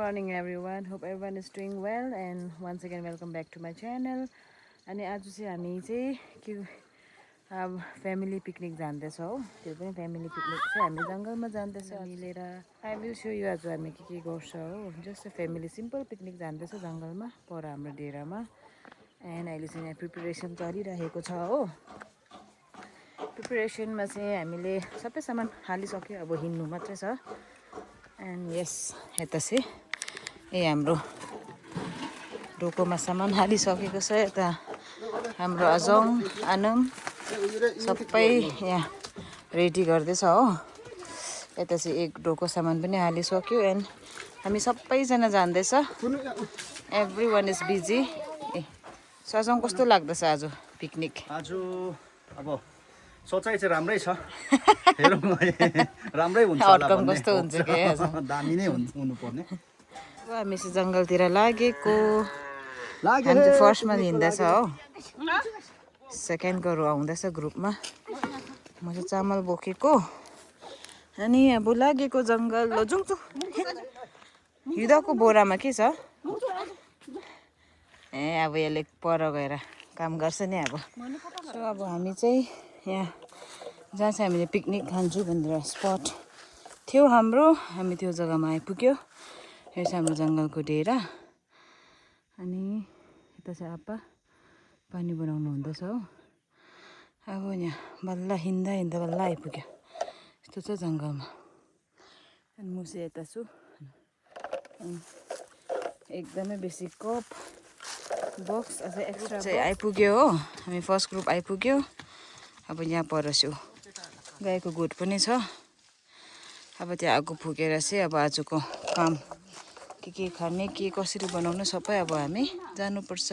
morning everyone. Hope everyone is doing well and once again welcome back to my channel. अनि आज चाहिँ हामी चाहिँ के अब फ्यामिली पिकनिक जाँदैछौँ हो. त्यो पनि फ्यामिली पिकनिक चाहिँ हामी जङ्गलमा जाँदैछौँ मिलेर. आई विल सो यु आज हामी के गर्छ हो. जस्ट फ्यामिली सिम्पल पिकनिक जाँदैछ जङ्गलमा पर हाम्रो डेरामा. एन्ड अहिले चाहिँ यहाँ प्रिपरेसन चलिरहेको छ हो. प्रिपरेसनमा चाहिँ हामीले सबै सामान हालिसक्यो. अब हिँड्नु मात्रै छ. एन्ड यस यता चाहिँ हाम्रो डोकोमा सामान हालिसकेको छ. यता हाम्रो अजङ आनम सबै यहाँ रेडी गर्दैछ हो. यता चाहिँ एक डोको सामान पनि हालिसक्यो. एन्ड हामी सबैजना जाँदैछ. Every one is busy. सजङ कस्तो लाग्दैछ आज पिकनिक? आज अब सोचाइ चाहिँ राम्रै छ. हेरौँ राम्रै हुन्छ होला आउटकम कस्तो हुन्छ के आज दामी नै हुनुपर्ने. हामी चाहिँ जङ्गलतिर लागेको. हामी चाहिँ फर्स्टमा हिँड्दैछ हो. सेकेन्डकोहरू आउँदैछ ग्रुपमा. म चाहिँ चामल बोकेको. अनि अब लागेको जङ्गल. ल जाउँ त. हिँड्दाको बोरामा के छ? अब यसले पर गएर काम गर्छ नि अब. सो अब हामी चाहिँ यहाँ जहाँ चाहिँ हामीले पिकनिक खान्छु भनेर स्पट थियो हाम्रो. हामी त्यो जग्गामा आइपुग्यो. यो चाहिँ हाम्रो जङ्गलको डेरा. अनि यता चाहिँ आपा पानी बनाउनु हुँदैछ हो. अब यहाँ बल्ल हिँड्दा हिँड्दा बल्ल आइपुग्यो. यस्तो छ जङ्गलमा. अनि म चाहिँ यता छु. एकदमै बेसी कप बक्स अझै एक्स्ट्रा चाहिँ आइपुग्यो हो. हामी फर्स्ट ग्रुप आइपुग्यो. अब यहाँ परस्यो गाईको गोठ पनि छ. अब त्यहाँ आगो फुकेर चाहिँ अब आजको काम के खाने के कसरी बनाउनु सबै अब हामी जानुपर्छ.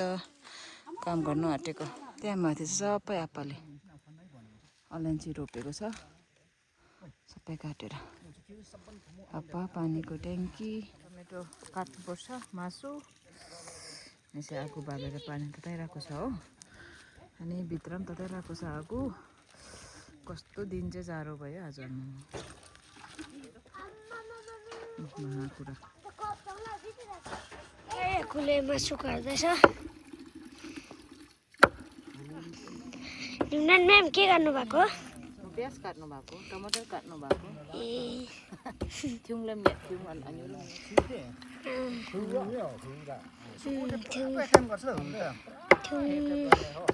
काम गर्नु आँटेको. त्यहाँ माथि चाहिँ सबै आप्पाले अलैँची रोपेको छ. सबै काटेर आप्पा पानीको ट्याङ्की टमेटो काट्नुपर्छ. मासु यसै आगो बालेर पानी तताइरहेको छ हो. अनि भित्र पनि तताइरहेको छ आगो. कस्तो दिन चाहिँ जाडो भयो आज. कुरा खुलेमा सुकाउँदैछ. म्याम के गर्नु भएको? प्याज काट्नु भएको. टमाटर काट्नु भएको. थिउँलाई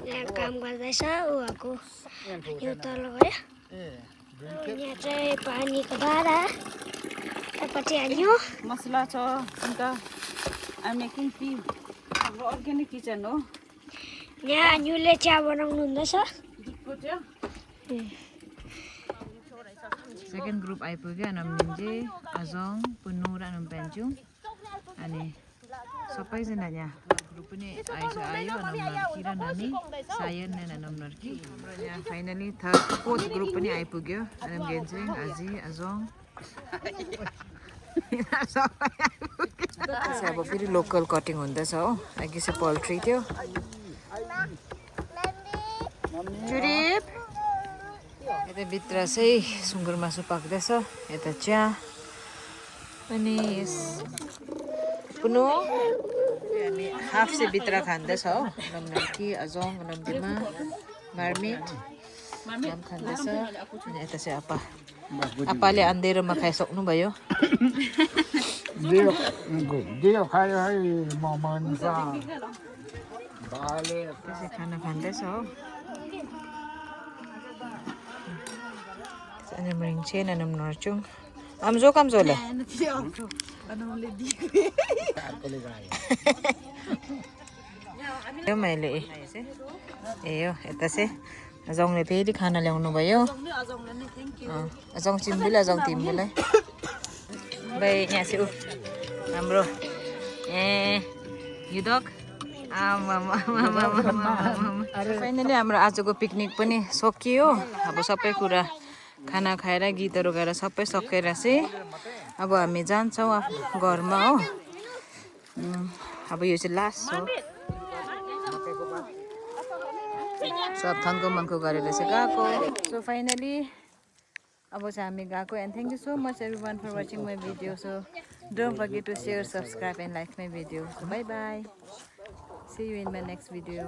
यहाँ काम गर्दैछ उहाँको. यो तल गयो. यहाँ चाहिँ पानीको धारा यतापट्टि हाल्यो. मसला छ. अन्त आइम मेकिङ टी. हाम्रो अर्ग्यानिक किचन हो. यहाँ अन्युले चिया बनाउनु हुँदैछ. सेकेन्ड ग्रुप आइपुग्यो. नम्निन्जे अजङ पुनु र नम पेन्चु. अनि सबैजना यहाँ ग्रुप पनि आयो. नम्नर्की र नानी सायन र नम्नर्की. यहाँ फाइनली फोर्थ ग्रुप पनि आइपुग्यो. नम गेन्जिङ आजी अजङ. अब फेरि लोकल कटिङ हुँदैछ हो. अघि चाहिँ पोल्ट्री थियो. चुरिप यता भित्र चाहिँ सुँगुर मासु पाक्दैछ. यता चिया. अनि यस पुनो हामी हाफ चाहिँ भित्र खाँदैछ हो. नम्नर्की अजङ नम्दिमा मार्मिट नाम खाँदैछ. अनि यता चाहिँ आपा. आपाले अन्धेरोमा खाइसक्नु भयो. त्यसै खाना खाँदैछ हो. अनि मरिङ नम नर्चुङ आम जो काम जोले मैले ए हो. यता चाहिँ अजङले फेरि खाना ल्याउनु भयो. अजङ चिम्बुलाई अजङ तिम्बुलाई भाइ. यहाँ चाहिँ हाम्रो युदक. फाइनली हाम्रो आजको पिकनिक पनि सकियो. अब सबै कुरा खाना खाएर गीतहरू गाएर सबै सकेर चाहिँ अब हामी जान्छौँ आफ्नो घरमा हो. अब यो चाहिँ लास्ट हो. सब थन्को मन्को गरेर चाहिँ गएको. सो फाइनली अब चाहिँ हामी गएको and thank you so much everyone for watching my video so don't forget to share subscribe and like my video so bye bye see you in my next video